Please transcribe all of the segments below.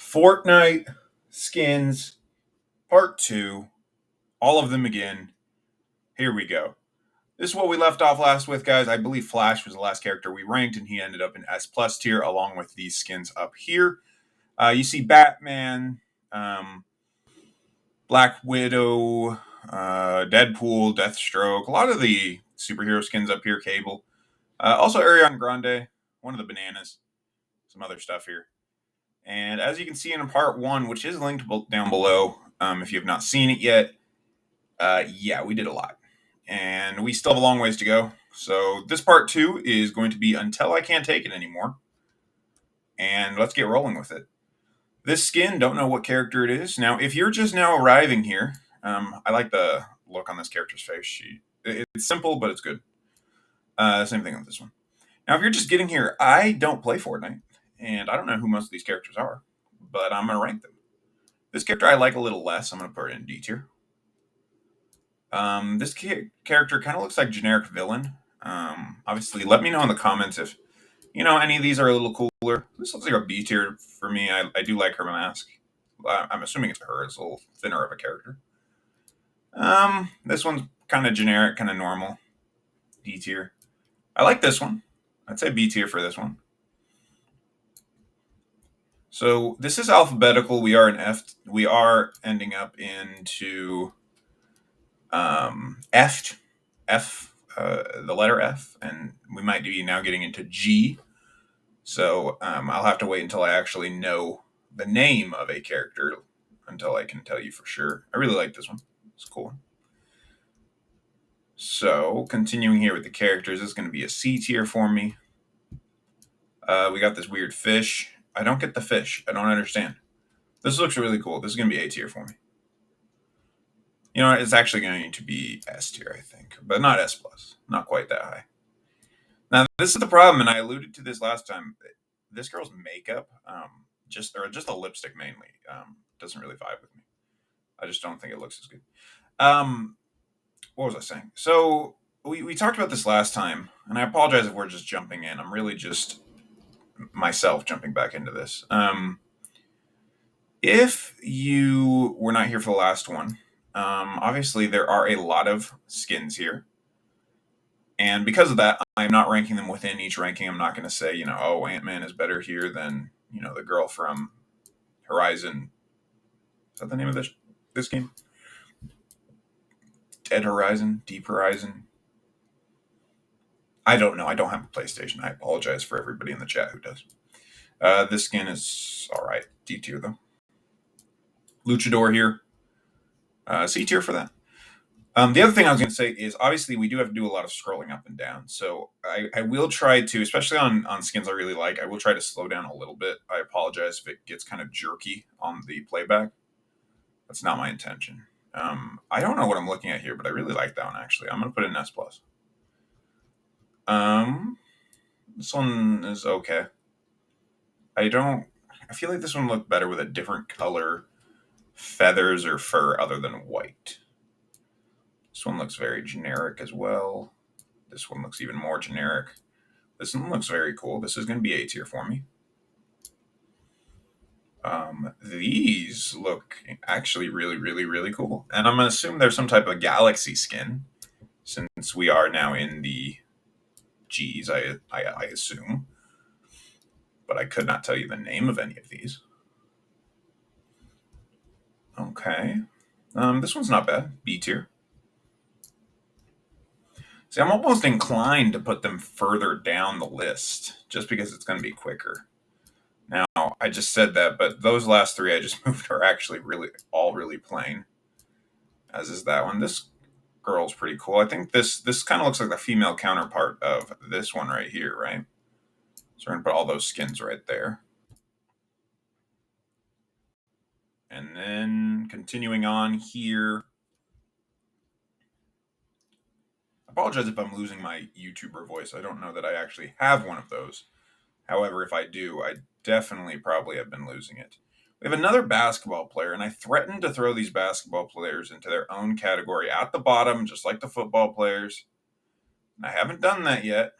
Fortnite skins part two, all of them again. Here we go. This is what we left off last with, guys. I believe Flash was the last character we ranked, and he ended up in S plus tier along with these skins up here. You see Batman, um, Black Widow, Deadpool, Deathstroke, a lot of the superhero skins up here. Cable, also Ariana Grande, one of the bananas, some other stuff here. And as you can see in part one, which is linked down below, if you have not seen it yet, yeah, we did a lot. And we still have a long ways to go. So this part two is going to be Until I Can't Take It Anymore. And let's get rolling with it. This skin, don't know what character it is. Now, if you're just now arriving here, I like the look on this character's face. It's simple, but it's good. Same thing with this one. Now, if you're just getting here, I don't play Fortnite. And I don't know who most of these characters are, but I'm going to rank them. This character I like a little less. I'm going to put it in D tier. This character kind of looks like generic villain. Obviously, let me know in the comments if any of these are a little cooler. This looks like a B tier for me. I do like her mask. I'm assuming it's her. It's a little thinner of a character. This one's kind of generic, kind of normal. D tier. I like this one. I'd say B tier for this one. So this is alphabetical. We are in F. We are ending up into F, the letter F, and we might be now getting into G. So I'll have to wait until I actually know the name of a character until I can tell you for sure. I really like this one. It's a cool one. So continuing here with the characters, this is going to be a C tier for me. We got this weird fish. I don't get the fish. I don't understand. This looks really cool. This is going to be A tier for me. You know, it's actually going to be S tier, I think, but not S plus. Not quite that high. Now, this is the problem, and I alluded to this last time. This girl's makeup, just the lipstick mainly, doesn't really vibe with me. I just don't think it looks as good. What was I saying? So we talked about this last time, and I apologize if we're just jumping in. I'm really just myself jumping back into this. If you were not here for the last one, obviously there are a lot of skins here. And because of that, I'm not ranking them within each ranking. I'm not going to say, oh, Ant-Man is better here than, the girl from Horizon. Is that the name of this game? Dead Horizon? Deep Horizon? I don't know. I don't have a PlayStation. I apologize for everybody in the chat who does. This skin is all right. D tier, though. Luchador here. C tier for that. The other thing I was going to say is obviously we do have to do a lot of scrolling up and down. So I will try to, especially on skins I really like, I will try to slow down a little bit. I apologize if it gets kind of jerky on the playback. That's not my intention. I don't know what I'm looking at here, but I really like that one actually. I'm going to put it in S+. This one is okay. I feel like this one looked better with a different color feathers or fur other than white. This one looks very generic as well. This one looks even more generic. This one looks very cool. This is going to be A tier for me. These look actually really, really, really cool. And I'm going to assume there's some type of galaxy skin since we are now in the G's, I assume. But I could not tell you the name of any of these. Okay. This one's not bad. B tier. See, I'm almost inclined to put them further down the list just because it's going to be quicker. Now, I just said that, but those last three I just moved are actually all really plain, as is that one. This girl's pretty cool. I think this kind of looks like the female counterpart of this one right here, right? So we're going to put all those skins right there. And then continuing on here. I apologize if I'm losing my YouTuber voice. I don't know that I actually have one of those. However, if I do, I definitely probably have been losing it. We have another basketball player, and I threatened to throw these basketball players into their own category at the bottom, just like the football players. And I haven't done that yet.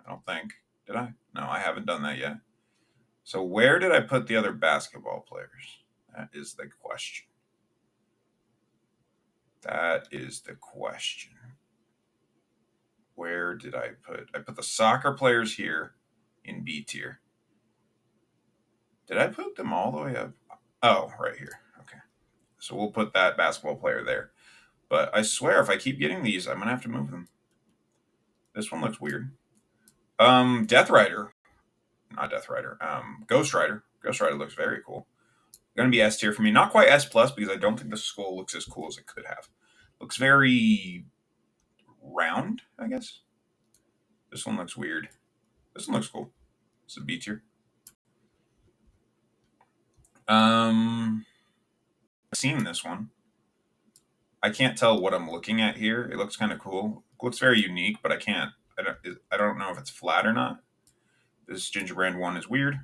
I don't think. Did I? No, I haven't done that yet. So where did I put the other basketball players? That is the question. That is the question. Where did I put the soccer players here in B tier. Did I put them all the way up? Oh, right here. Okay. So we'll put that basketball player there. But I swear, if I keep getting these, I'm going to have to move them. This one looks weird. Death Rider. Not Death Rider. Ghost Rider. Ghost Rider looks very cool. Going to be S tier for me. Not quite S plus because I don't think the skull looks as cool as it could have. Looks very round, I guess. This one looks weird. This one looks cool. It's a B tier. I've seen this one. I can't tell what I'm looking at here. It looks kind of cool. It looks very unique, but I can't. I don't know if it's flat or not. This gingerbread one is weird.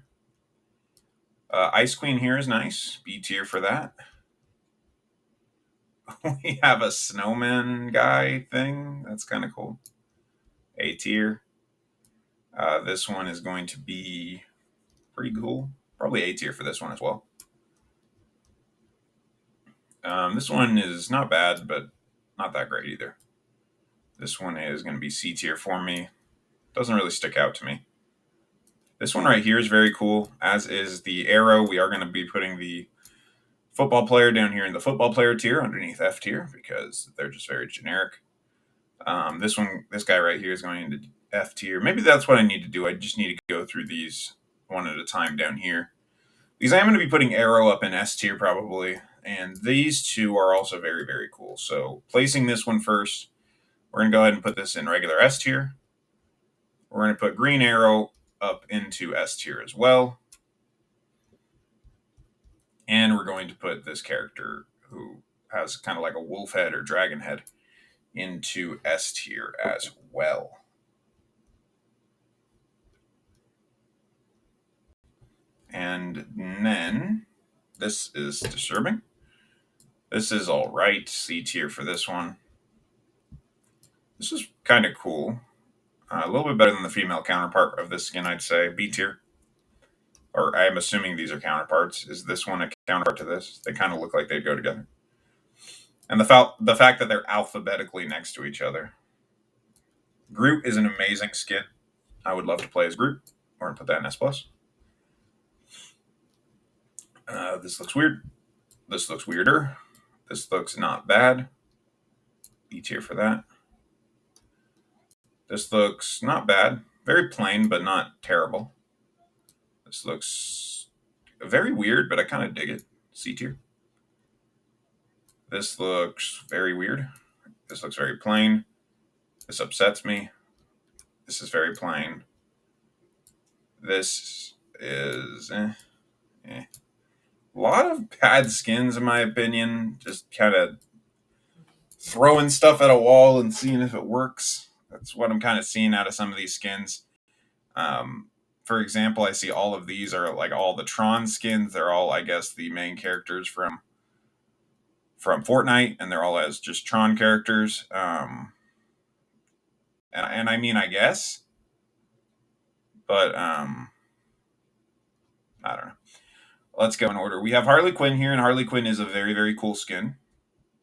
Ice Queen here is nice. B tier for that. We have a snowman guy thing. That's kind of cool. A tier. This one is going to be pretty cool. Probably A tier for this one as well. This one is not bad, but not that great either. This one is going to be C tier for me. Doesn't really stick out to me. This one right here is very cool, as is the arrow. We are going to be putting the football player down here in the football player tier underneath F tier because they're just very generic. This guy right here is going into F tier. Maybe that's what I need to do. I just need to go through these one at a time down here. Because I am going to be putting arrow up in S tier probably. And these two are also very, very cool. So placing this one first, we're going to go ahead and put this in regular S tier. We're going to put green arrow up into S tier as well. And we're going to put this character who has kind of like a wolf head or dragon head into S tier as well. And then this is disturbing. This is all right. C tier for this one. This is kind of cool. A little bit better than the female counterpart of this skin, I'd say. B tier. Or I'm assuming these are counterparts. Is this one a counterpart to this? They kind of look like they'd go together. And the fact that they're alphabetically next to each other. Groot is an amazing skin. I would love to play as Groot. We're going to put that in S+. This looks weird. This looks weirder. This looks not bad. B tier for that. This looks not bad. Very plain, but not terrible. This looks very weird, but I kind of dig it. C tier. This looks very weird. This looks very plain. This upsets me. This is very plain. This is A lot of bad skins, in my opinion. Just kind of throwing stuff at a wall and seeing if it works. That's what I'm kind of seeing out of some of these skins. For example, I see all of these are like all the Tron skins. They're all, I guess, the main characters from Fortnite, and they're all as just Tron characters. And I mean, I guess, but I don't know. Let's go in order. We have Harley Quinn here, and Harley Quinn is a very, very cool skin.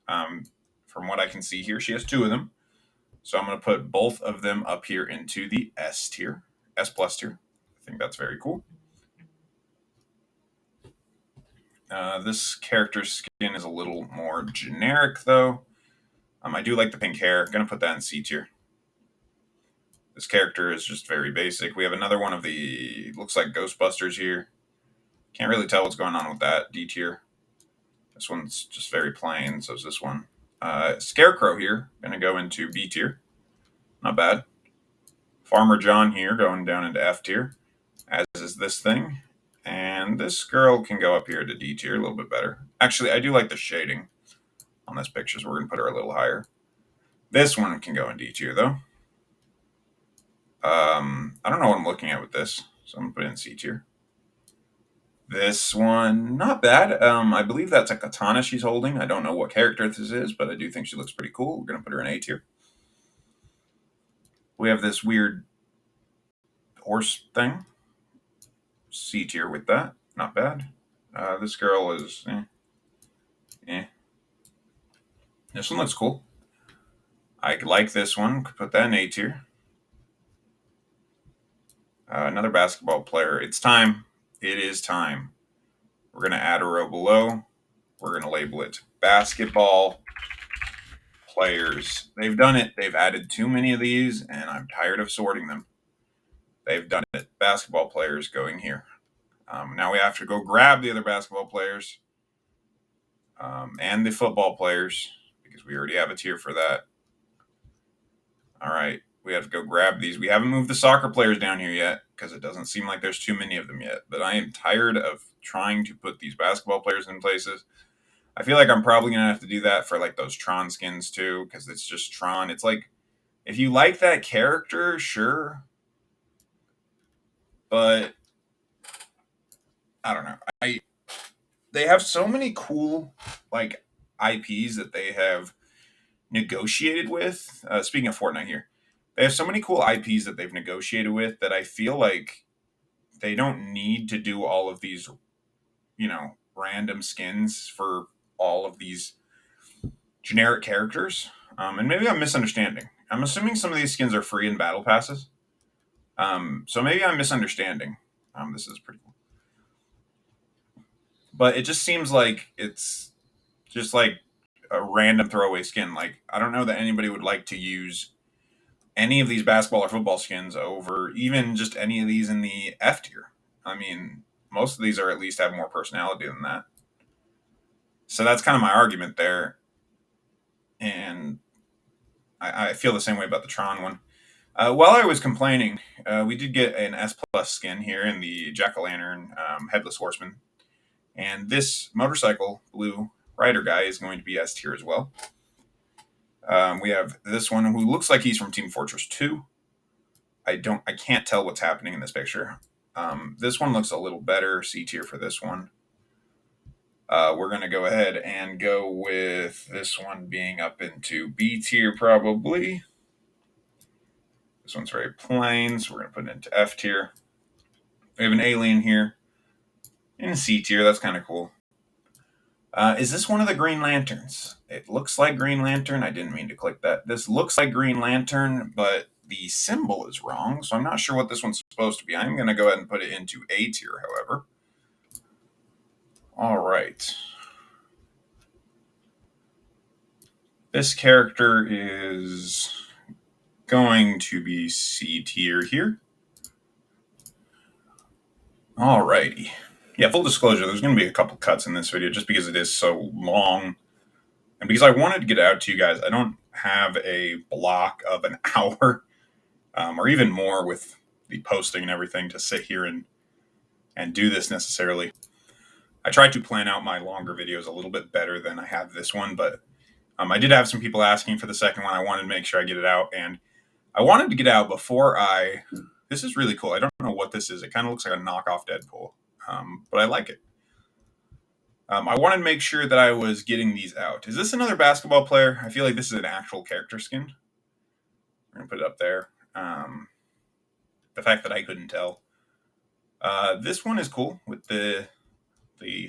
From what I can see here, she has two of them. So I'm going to put both of them up here into the S tier, S+ tier. I think that's very cool. This character's skin is a little more generic, though. I do like the pink hair. I'm going to put that in C tier. This character is just very basic. We have another one of the, looks like Ghostbusters here. Can't really tell what's going on with that. D tier. This one's just very plain, so is this one. Scarecrow here, going to go into B tier. Not bad. Farmer John here, going down into F tier, as is this thing. And this girl can go up here to D tier, a little bit better. Actually, I do like the shading on this picture, so we're going to put her a little higher. This one can go in D tier, though. I don't know what I'm looking at with this, so I'm going to put it in C tier. This one, not bad. I believe that's a katana she's holding. I don't know what character this is, but I do think she looks pretty cool. We're going to put her in A tier. We have this weird horse thing. C tier with that. Not bad. This girl is eh. This one looks cool. I like this one. Could put that in A tier. Another basketball player. It's time. It is time. We're going to add a row below. We're going to label it basketball players. They've done it. They've added too many of these, and I'm tired of sorting them. They've done it. Basketball players going here. Now we have to go grab the other basketball players and the football players because we already have a tier for that. All right. We have to go grab these. We haven't moved the soccer players down here yet because it doesn't seem like there's too many of them yet. But I am tired of trying to put these basketball players in places. I feel like I'm probably going to have to do that for like those Tron skins too because it's just Tron. It's like, if you like that character, sure. But I don't know. They have so many cool like IPs that they have negotiated with. Speaking of Fortnite here, they have so many cool IPs that they've negotiated with that I feel like they don't need to do all of these, random skins for all of these generic characters. And maybe I'm misunderstanding. I'm assuming some of these skins are free in battle passes. So maybe I'm misunderstanding. This is pretty cool. But it just seems like it's just like a random throwaway skin. Like, I don't know that anybody would like to use any of these basketball or football skins over even just any of these in the F tier. I mean, most of these are at least have more personality than that. So that's kind of my argument there. And I feel the same way about the Tron one. While I was complaining, we did get an S plus skin here in the Jack-o'-lantern Headless Horseman. And this motorcycle blue rider guy is going to be S tier as well. We have this one who looks like he's from Team Fortress 2. I can't tell what's happening in this picture. This one looks a little better. C tier for this one. We're going to go ahead and go with this one being up into B tier probably. This one's very plain, so we're going to put it into F tier. We have an alien here in C tier. That's kind of cool. Is this one of the Green Lanterns? It looks like Green Lantern. I didn't mean to click that. This looks like Green Lantern, but the symbol is wrong, so I'm not sure what this one's supposed to be. I'm going to go ahead and put it into A tier, however. All right. This character is going to be C tier here. Alrighty. Yeah, full disclosure, there's going to be a couple cuts in this video just because it is so long. And because I wanted to get it out to you guys, I don't have a block of an hour or even more with the posting and everything to sit here and do this necessarily. I tried to plan out my longer videos a little bit better than I have this one, but I did have some people asking for the second one. I wanted to make sure I get it out, and I wanted to get out before This is really cool. I don't know what this is. It kind of looks like a knockoff Deadpool, but I like it. I wanted to make sure that I was getting these out. Is this another basketball player? I feel like this is an actual character skin. We're going to put it up there. The fact that I couldn't tell. This one is cool with the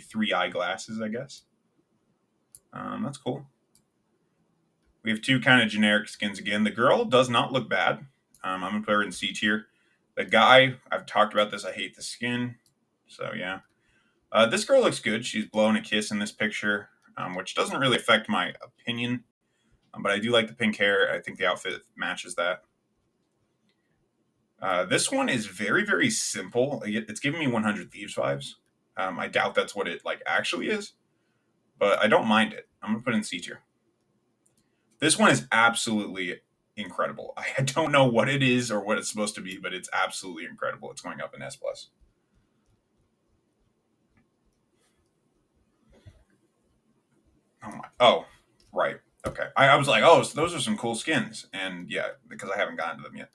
three eyeglasses, I guess. That's cool. We have two kind of generic skins again. The girl does not look bad. I'm going to put her in C tier. The guy, I've talked about this. I hate the skin. So, yeah. This girl looks good. She's blowing a kiss in this picture, which doesn't really affect my opinion. But I do like the pink hair. I think the outfit matches that. This one is very, very simple. It's giving me 100 Thieves vibes. I doubt that's what it actually is. But I don't mind it. I'm going to put it in C tier. This one is absolutely incredible. I don't know what it is or what it's supposed to be, but it's absolutely incredible. It's going up in S+. Oh, right. Okay. I was like, oh, so those are some cool skins. And yeah, because I haven't gotten to them yet.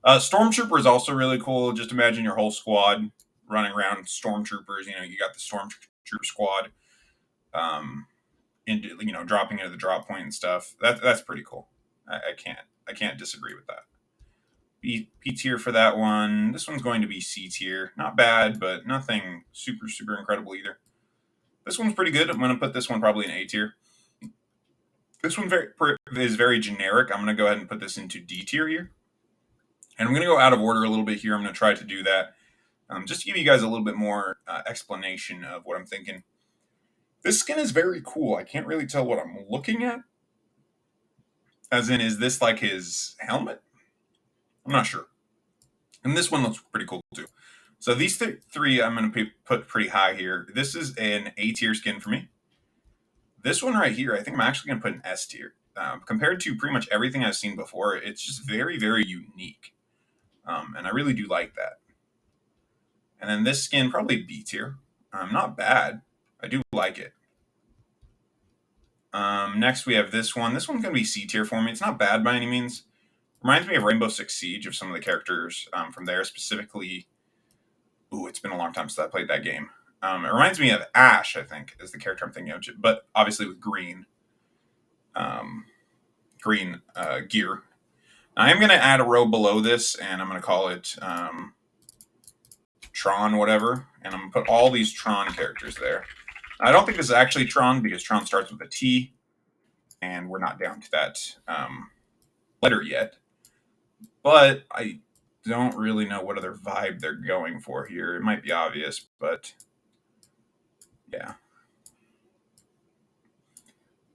Stormtrooper is also really cool. Just imagine your whole squad running around Stormtroopers. You got the Stormtrooper squad. Dropping into the drop point and stuff. That's pretty cool. I can't disagree with that. B tier for that one. This one's going to be C tier. Not bad, but nothing super, super incredible either. This one's pretty good. I'm going to put this one probably in A tier. This one is very generic. I'm going to go ahead and put this into D tier here. And I'm going to go out of order a little bit here. I'm going to try to do that just to give you guys a little bit more explanation of what I'm thinking. This skin is very cool. I can't really tell what I'm looking at. As in, is this like his helmet? I'm not sure. And this one looks pretty cool too. So these three I'm going to put pretty high here. This is an A tier skin for me. This one right here, I think I'm actually going to put an S tier. Compared to pretty much everything I've seen before, it's just very, very unique. And I really do like that. And then this skin, probably B tier. Not bad. I do like it. Next, we have this one. This one's going to be C tier for me. It's not bad by any means. Reminds me of Rainbow Six Siege, of some of the characters from there, specifically. Ooh, it's been a long time since I played that game. It reminds me of Ash, I think, is the character I'm thinking of, but obviously with green gear. I am going to add a row below this, and I'm going to call it Tron whatever, and I'm going to put all these Tron characters there. I don't think this is actually Tron, because Tron starts with a T, and we're not down to that letter yet. But I don't really know what other vibe they're going for here. It might be obvious, but yeah.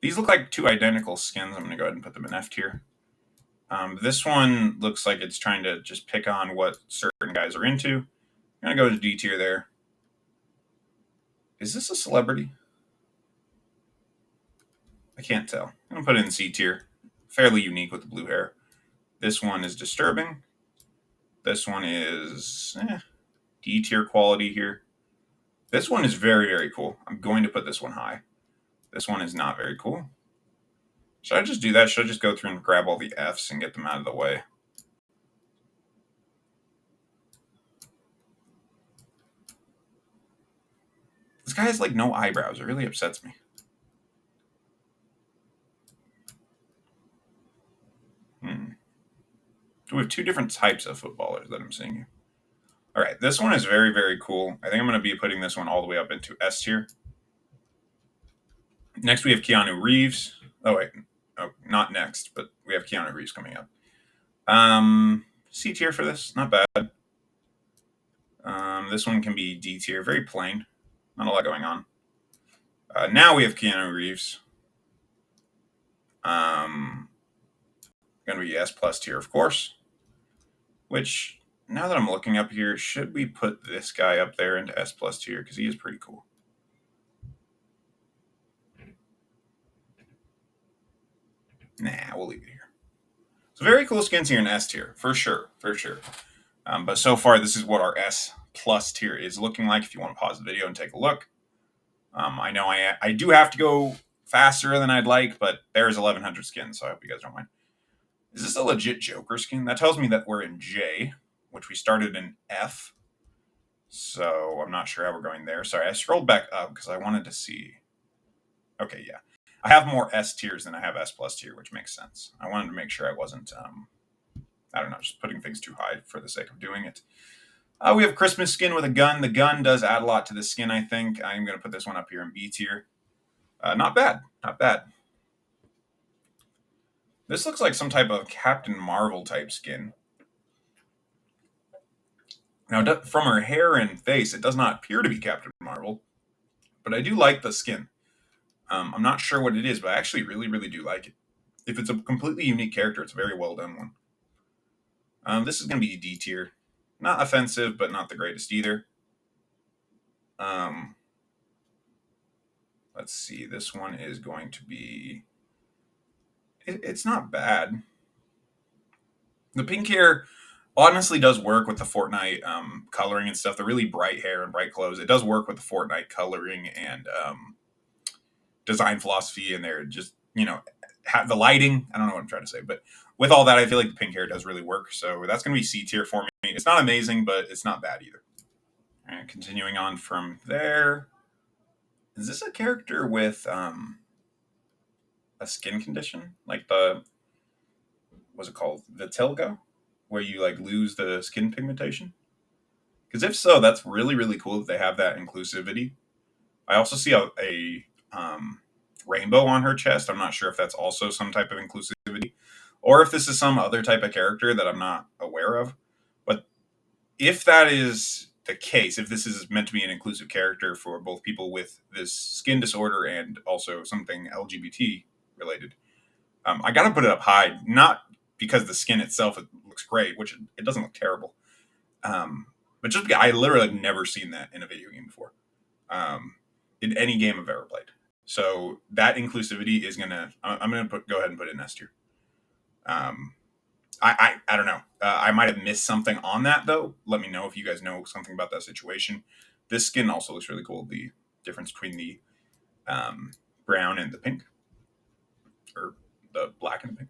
These look like two identical skins. I'm going to go ahead and put them in F tier. This one looks like it's trying to just pick on what certain guys are into. I'm going to go to D tier there. Is this a celebrity? I can't tell. I'm going to put it in C tier. Fairly unique with the blue hair. This one is disturbing. This one is D tier quality here. This one is very, very cool. I'm going to put this one high. This one is not very cool. Should I just do that? Should I just go through and grab all the Fs and get them out of the way? This guy has like no eyebrows. It really upsets me. So we have two different types of footballers that I'm seeing here. All right, this one is very, very cool. I think I'm going to be putting this one all the way up into S tier. Next, we have Keanu Reeves. Oh, wait. Oh, not next, but we have Keanu Reeves coming up. C tier for this. Not bad. This one can be D tier. Very plain. Not a lot going on. Now we have Keanu Reeves. Going to be S plus tier, of course. Which, now that I'm looking up here, should we put this guy up there into S plus tier? Because he is pretty cool. Nah, we'll leave it here. So very cool skins here in S tier, for sure, for sure. But so far, this is what our S plus tier is looking like. If you want to pause the video and take a look. I know I do have to go faster than I'd like, but there's 1,100 skins, so I hope you guys don't mind. Is this a legit Joker skin? That tells me that we're in J, which we started in F. So I'm not sure how we're going there. Sorry, I scrolled back up because I wanted to see. Okay, yeah. I have more S tiers than I have S plus tier, which makes sense. I wanted to make sure I wasn't, I don't know, just putting things too high for the sake of doing it. We have Christmas skin with a gun. The gun does add a lot to the skin, I think. I'm going to put this one up here in B tier. Not bad. Not bad. This looks like some type of Captain Marvel type skin. Now, from her hair and face, it does not appear to be Captain Marvel, but I do like the skin. I'm not sure what it is, but I actually really, really do like it. If it's a completely unique character, it's a very well done one. This is going to be D tier. Not offensive, but not the greatest either. Let's see. This one is going to be... It's not bad. The pink hair honestly does work with the Fortnite coloring and stuff. The really bright hair and bright clothes. It does work with the Fortnite coloring and design philosophy, and they're just, the lighting. I don't know what I'm trying to say, but with all that, I feel like the pink hair does really work. So that's going to be C tier for me. It's not amazing, but it's not bad either. All right, continuing on from there. Is this a character with a skin condition? Like what's it called? Vitiligo? where you like lose the skin pigmentation? Because if so, that's really really cool that they have that inclusivity. I also see a rainbow on her chest. I'm not sure if that's also some type of inclusivity, or if this is some other type of character that I'm not aware of. But if that is the case, if this is meant to be an inclusive character for both people with this skin disorder and also something LGBT related, I got to put it up high. Not because the skin itself it looks great, which it doesn't look terrible, but just because I literally have never seen that in a video game before, in any game I've ever played. So that inclusivity is gonna. I'm gonna go ahead and put it in S tier. Um, I don't know. I might have missed something on that though. Let me know if you guys know something about that situation. This skin also looks really cool. The difference between the brown and the pink, or the black and the pink.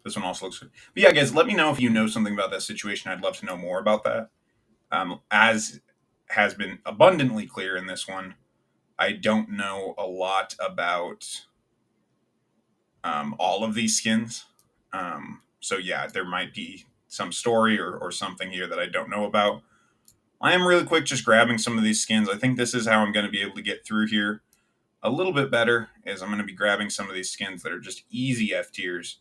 This one also looks good. But yeah, guys, let me know if you know something about that situation. I'd love to know more about that. As has been abundantly clear in this one, I don't know a lot about all of these skins. So yeah, there might be some story or something here that I don't know about. I am really quick just grabbing some of these skins. I think this is how I'm going to be able to get through here a little bit better, is I'm going to be grabbing some of these skins that are just easy F tiers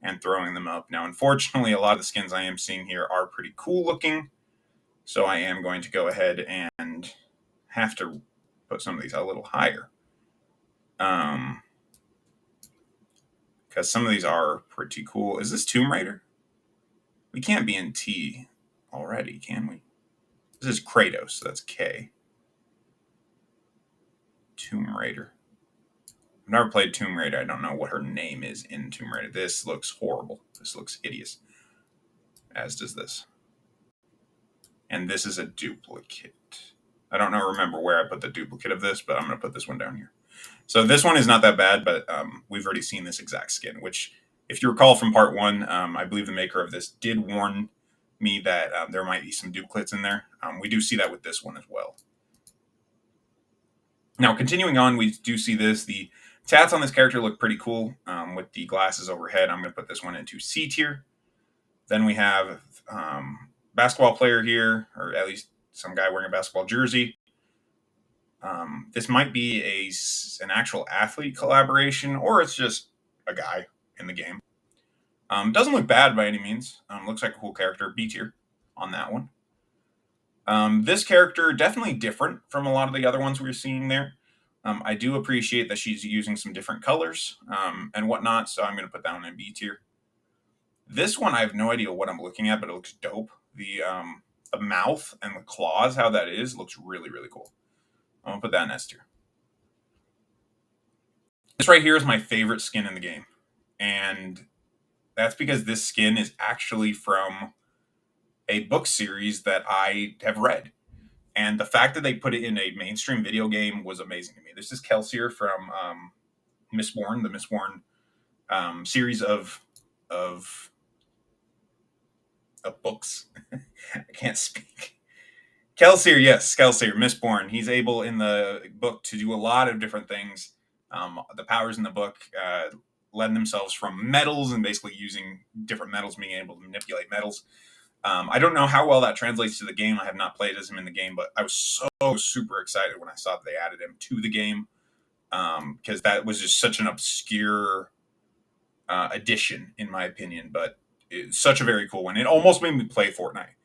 and throwing them up. Now, unfortunately, a lot of the skins I am seeing here are pretty cool looking, so I am going to go ahead and have to put some of these a little higher. Because some of these are pretty cool. Is this Tomb Raider? We can't be in T already, can we? This is Kratos. That's K. Tomb Raider. I've never played Tomb Raider. I don't know what her name is in Tomb Raider. This looks horrible. This looks hideous. As does this. And this is a duplicate. I don't remember where I put the duplicate of this, but I'm going to put this one down here. So this one is not that bad, but we've already seen this exact skin, which, if you recall from part one, I believe the maker of this did warn me that there might be some duplicates in there. We do see that with this one as well. Now, continuing on, we do see this. The tats on this character look pretty cool with the glasses overhead. I'm going to put this one into C tier. Then we have basketball player here, or at least some guy wearing a basketball jersey. This might be an actual athlete collaboration, or it's just a guy in the game. Doesn't look bad by any means. Looks like a cool character. B tier on that one. This character definitely different from a lot of the other ones we were seeing there. I do appreciate that she's using some different colors and whatnot, so I'm going to put that one in B tier. This one, I have no idea what I'm looking at, but it looks dope. The mouth and the claws, how that is, looks really, really cool. I'm going to put that in S tier. This right here is my favorite skin in the game. And that's because this skin is actually from a book series that I have read. And the fact that they put it in a mainstream video game was amazing to me. This is Kelsier from Mistborn, the Mistborn series of books. I can't speak. Kelsier, yes, Kelsier, Mistborn. He's able in the book to do a lot of different things. The powers in the book lend themselves from metals and basically using different metals, being able to manipulate metals. I don't know how well that translates to the game. I have not played as him in the game, but I was so super excited when I saw that they added him to the game because that was just such an obscure addition, in my opinion. But it's such a very cool one. It almost made me play Fortnite.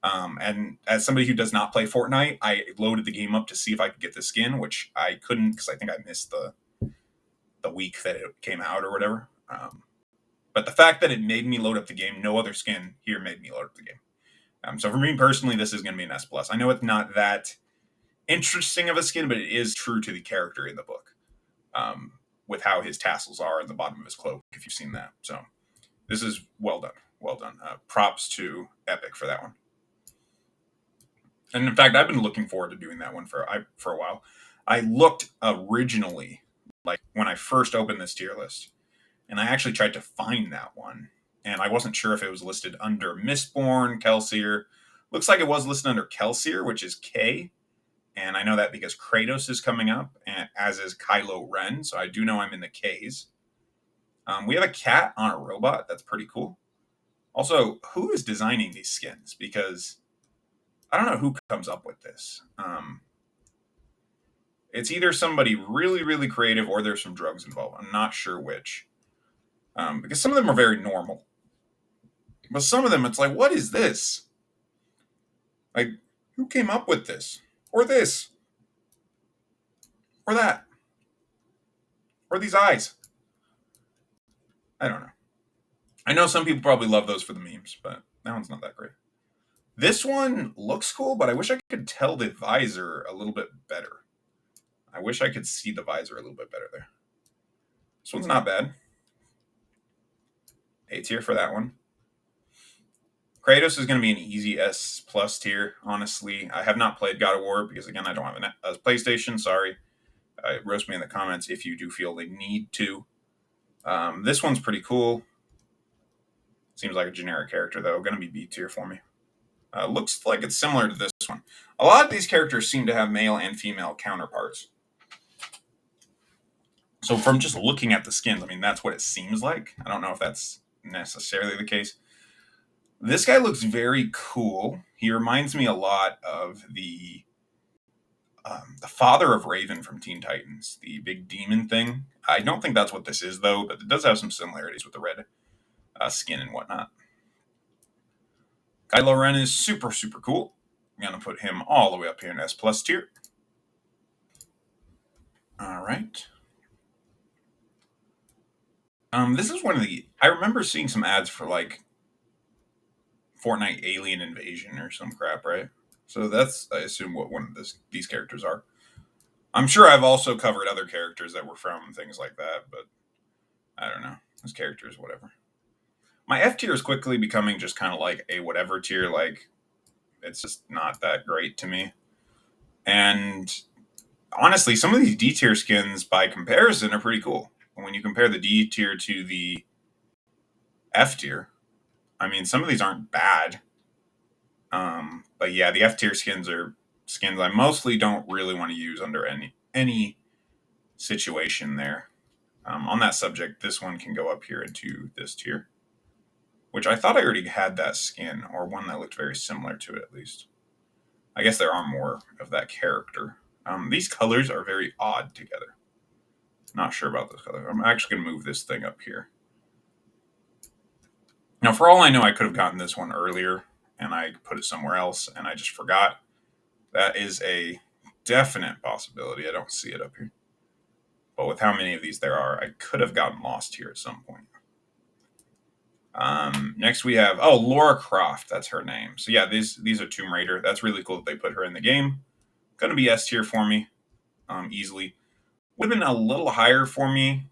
And as somebody who does not play Fortnite, I loaded the game up to see if I could get the skin, which I couldn't because I think I missed the week that it came out or whatever. But the fact that it made me load up the game, no other skin here made me load up the game. So for me personally, this is going to be an S+. I know it's not that interesting of a skin, but it is true to the character in the book with how his tassels are at the bottom of his cloak, if you've seen that. So this is well done. Well done. Props to Epic for that one. And in fact, I've been looking forward to doing that one for a while. I looked originally, like when I first opened this tier list, and I actually tried to find that one. And I wasn't sure if it was listed under Mistborn, Kelsier. Looks like it was listed under Kelsier, which is K. And I know that because Kratos is coming up, and as is Kylo Ren. So I do know I'm in the Ks. We have a cat on a robot. That's pretty cool. Also, who is designing these skins? Because I don't know who comes up with this. It's either somebody really, really creative or there's some drugs involved. I'm not sure which. Because some of them are very normal. But some of them, it's like, what is this? Like, who came up with this? Or this? Or that? Or these eyes? I don't know. I know some people probably love those for the memes, but that one's not that great. This one looks cool, but I wish I could tell the visor a little bit better. I wish I could see the visor a little bit better there. This one's not bad. A tier for that one. Kratos is going to be an easy S plus tier, honestly. I have not played God of War because, again, I don't have a PlayStation. Sorry. Roast me in the comments if you do feel the need to. This one's pretty cool. Seems like a generic character, though. Going to be B tier for me. Looks like it's similar to this one. A lot of these characters seem to have male and female counterparts. So from just looking at the skins, I mean, that's what it seems like. I don't know if that's necessarily the case. This guy looks very cool. He reminds me a lot of the father of Raven from Teen Titans, the big demon thing. I don't think that's what this is, though, but it does have some similarities with the red skin and whatnot. Kylo Ren is super, super cool. I'm going to put him all the way up here in S plus tier. All right. This is one of the... I remember seeing some ads for, like, Fortnite Alien Invasion or some crap, right? So that's, I assume, what one of these characters are. I'm sure I've also covered other characters that were from things like that, but I don't know. Those characters, whatever. My F tier is quickly becoming just kind of like a whatever tier. Like, it's just not that great to me. And honestly, some of these D tier skins, by comparison, are pretty cool. When you compare the D tier to the F tier, I mean, some of these aren't bad. But yeah, the F tier skins are skins I mostly don't really want to use under any situation there. On that subject, this one can go up here into this tier, which I thought I already had that skin, or one that looked very similar to it at least. I guess there are more of that character. These colors are very odd together. Not sure about this color. I'm actually going to move this thing up here. Now, for all I know, I could have gotten this one earlier, and I put it somewhere else, and I just forgot. That is a definite possibility. I don't see it up here. But with how many of these there are, I could have gotten lost here at some point. Next we have, Laura Croft. That's her name. So yeah, these are Tomb Raider. That's really cool that they put her in the game. Going to be S tier for me, easily. Would have been a little higher for me.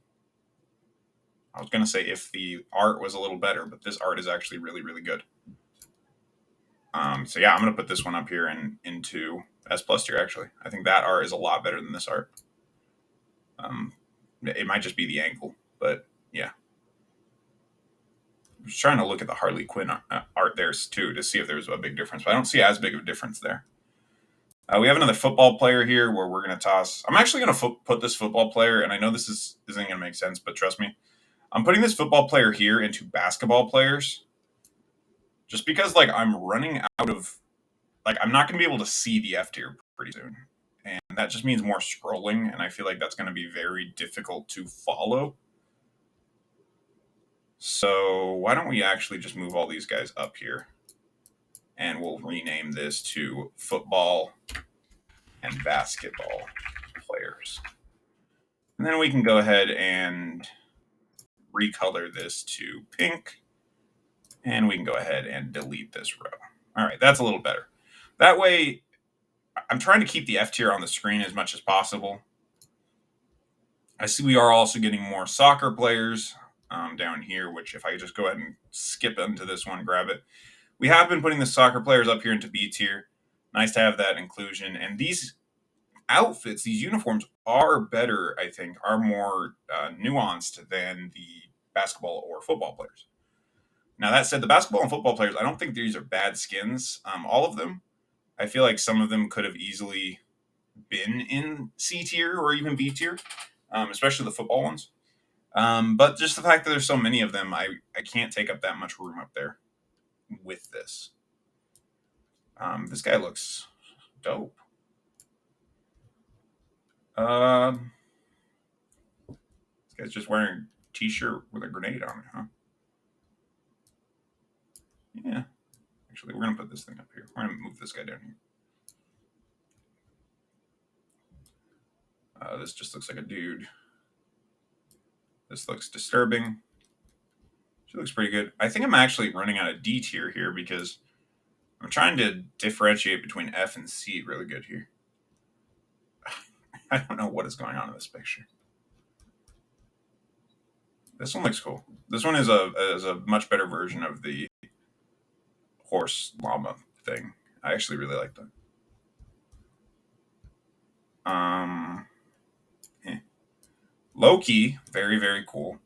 I was going to say if the art was a little better, but this art is actually really, really good. So yeah, I'm going to put this one up here and into S plus tier, actually. I think that art is a lot better than this art. It might just be the angle, but yeah. I was trying to look at the Harley Quinn art there too to see if there's a big difference, but I don't see as big of a difference there. We have another football player here where we're going to toss. I'm actually going to put this football player, and I know this isn't going to make sense, but trust me, I'm putting this football player here into basketball players, just because like I'm running out of, like I'm not going to be able to see the F tier pretty soon, and that just means more scrolling, and I feel like that's going to be very difficult to follow. So why don't we actually just move all these guys up here, and we'll rename this to football and basketball players. And then we can go ahead and recolor this to pink, and we can go ahead and delete this row. All right, that's a little better. That way, I'm trying to keep the F tier on the screen as much as possible. I see we are also getting more soccer players down here, which if I just go ahead and skip into this one, grab it. We have been putting the soccer players up here into B tier. Nice to have that inclusion. And these outfits, these uniforms are better, I think, are more nuanced than the basketball or football players. Now, that said, the basketball and football players, I don't think these are bad skins. All of them. I feel like some of them could have easily been in C tier or even B tier, especially the football ones. But just the fact that there's so many of them, I can't take up that much room up there. with this. This guy looks dope. This guy's just wearing a t-shirt with a grenade on it, huh? Yeah. Actually, we're going to put this thing up here. We're going to move this guy down here. This just looks like a dude. This looks disturbing. She looks pretty good. I think I'm actually running out of D tier here because I'm trying to differentiate between F and C really good here. I don't know what is going on in this picture. This one looks cool. This one is a much better version of the horse llama thing. I actually really like that. Loki, very, very cool.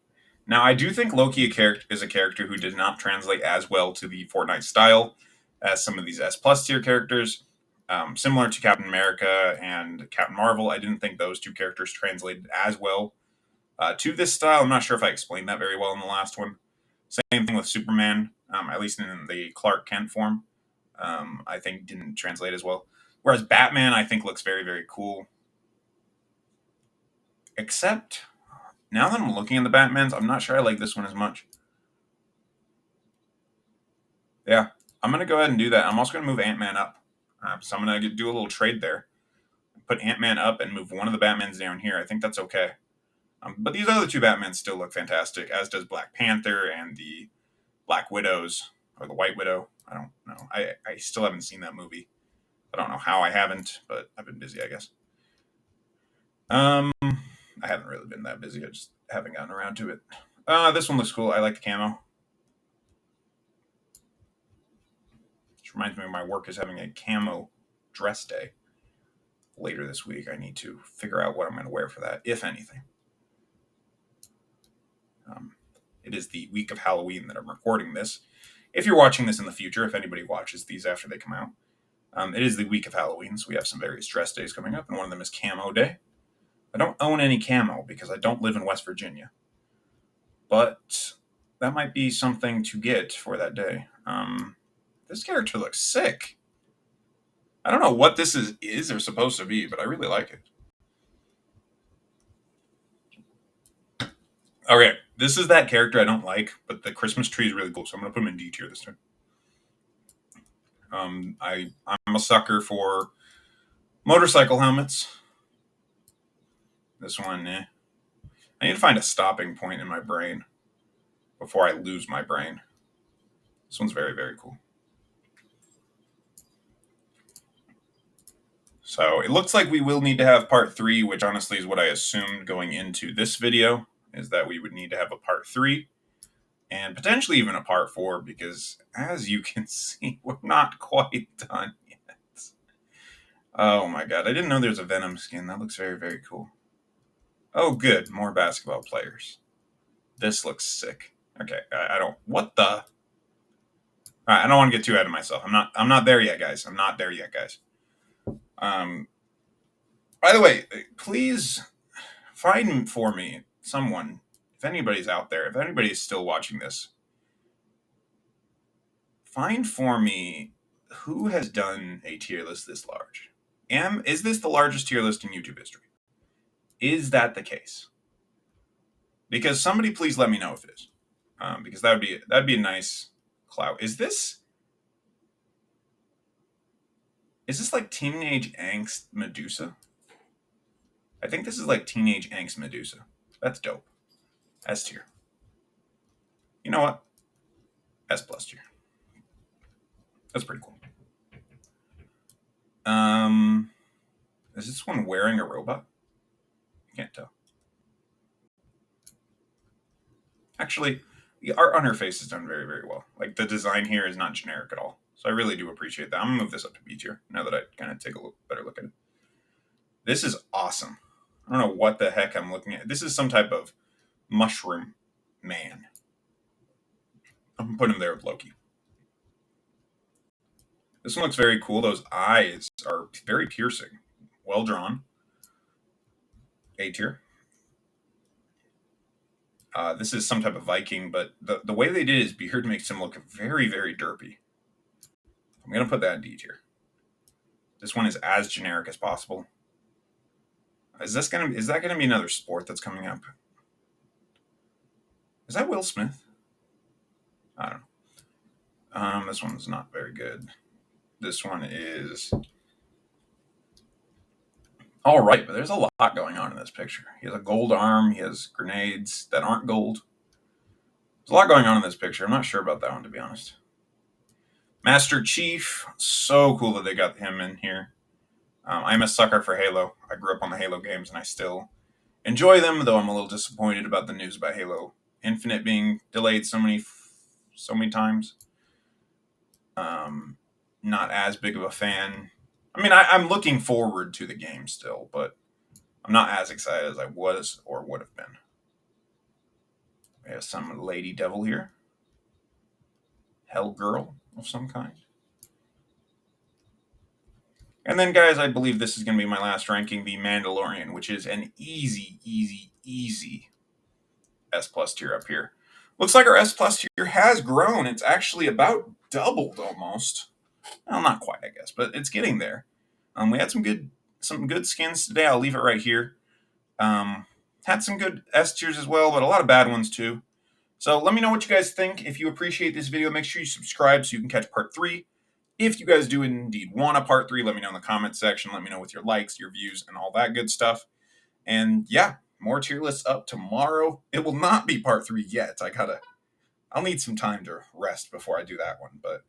Now, I do think Loki is a character who did not translate as well to the Fortnite style as some of these S plus tier characters. Similar to Captain America and Captain Marvel, I didn't think those two characters translated as well to this style. I'm not sure if I explained that very well in the last one. Same thing with Superman, at least in the Clark Kent form. I think didn't translate as well. Whereas Batman, I think looks very, very cool. Except now that I'm looking at the Batmans, I'm not sure I like this one as much. Yeah, I'm going to go ahead and do that. I'm also going to move Ant-Man up. So I'm going to do a little trade there. Put Ant-Man up and move one of the Batmans down here. I think that's okay. But these other two Batmans still look fantastic, as does Black Panther and the Black Widows, or the White Widow. I don't know. I still haven't seen that movie. I don't know how I haven't, but I've been busy, I guess. I haven't really been that busy. I just haven't gotten around to it. This one looks cool. I like the camo. Which reminds me of my work is having a camo dress day later this week. I need to figure out what I'm going to wear for that, if anything. It is the week of Halloween that I'm recording this. If you're watching this in the future, if anybody watches these after they come out, it is the week of Halloween, so we have some various dress days coming up, and one of them is Camo Day. I don't own any camo because I don't live in West Virginia, but that might be something to get for that day. This character looks sick. I don't know what this is or supposed to be, but I really like it. Okay, this is that character I don't like, but the Christmas tree is really cool, so I'm going to put him in D tier this time. I'm a sucker for motorcycle helmets. This one, I need to find a stopping point in my brain before I lose my brain. This one's very, very cool. So it looks like we will need to have part 3, which honestly is what I assumed going into this video, is that we would need to have a part 3 and potentially even a part 4, because as you can see, we're not quite done yet. Oh my god, I didn't know there's a Venom skin. That looks very, very cool. Oh good, more basketball players. This looks sick. Okay, I don't, what the? Alright, I don't want to get too ahead of myself. I'm not there yet, guys. I'm not there yet, guys. By the way, please find for me someone, if anybody's out there, if anybody's still watching this, find for me who has done a tier list this large. Is this the largest tier list in YouTube history? Is that the case? Because somebody please let me know if it is. Because that'd be a nice clout. Is this like Teenage Angst Medusa? I think this is like Teenage Angst Medusa. That's dope. S tier. You know what? S plus tier. That's pretty cool. Is this one wearing a robot? I can't tell. Actually, the art on her face is done very, very well. Like, the design here is not generic at all. So I really do appreciate that. I'm going to move this up to B tier now that I kind of take a better look at it. This is awesome. I don't know what the heck I'm looking at. This is some type of mushroom man. I'm going to put him there with Loki. This one looks very cool. Those eyes are very piercing. Well drawn. A tier. This is some type of Viking, but the way they did his beard makes him look very, very derpy. I'm going to put that in D tier. This one is as generic as possible. Is that going to be another sport that's coming up? Is that Will Smith? I don't know. This one's not very good. This one is all right, but there's a lot going on in this picture. He has a gold arm. He has grenades that aren't gold. There's a lot going on in this picture. I'm not sure about that one, to be honest. Master Chief. So cool that they got him in here. I'm a sucker for Halo. I grew up on the Halo games, and I still enjoy them, though I'm a little disappointed about the news about Halo Infinite being delayed so many times. Not as big of a fan. I mean, I'm looking forward to the game still, but I'm not as excited as I was or would have been. We have some lady devil here. Hell girl of some kind. And then, guys, I believe this is going to be my last ranking, the Mandalorian, which is an easy S plus tier up here. Looks like our S plus tier has grown. It's actually about doubled almost. Well, not quite, I guess, but it's getting there. We had some good skins today. I'll leave it right here. Had some good S tiers as well, but a lot of bad ones too. So let me know what you guys think. If you appreciate this video, make sure you subscribe so you can catch part 3. If you guys do indeed want a part 3, let me know in the comment section. Let me know with your likes, your views, and all that good stuff. And yeah, more tier lists up tomorrow. It will not be part 3 yet. I'll need some time to rest before I do that one. But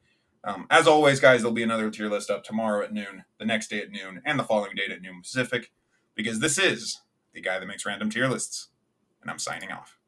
as always, guys, there'll be another tier list up tomorrow at noon, the next day at noon, and the following day at noon Pacific, because this is the guy that makes random tier lists, and I'm signing off.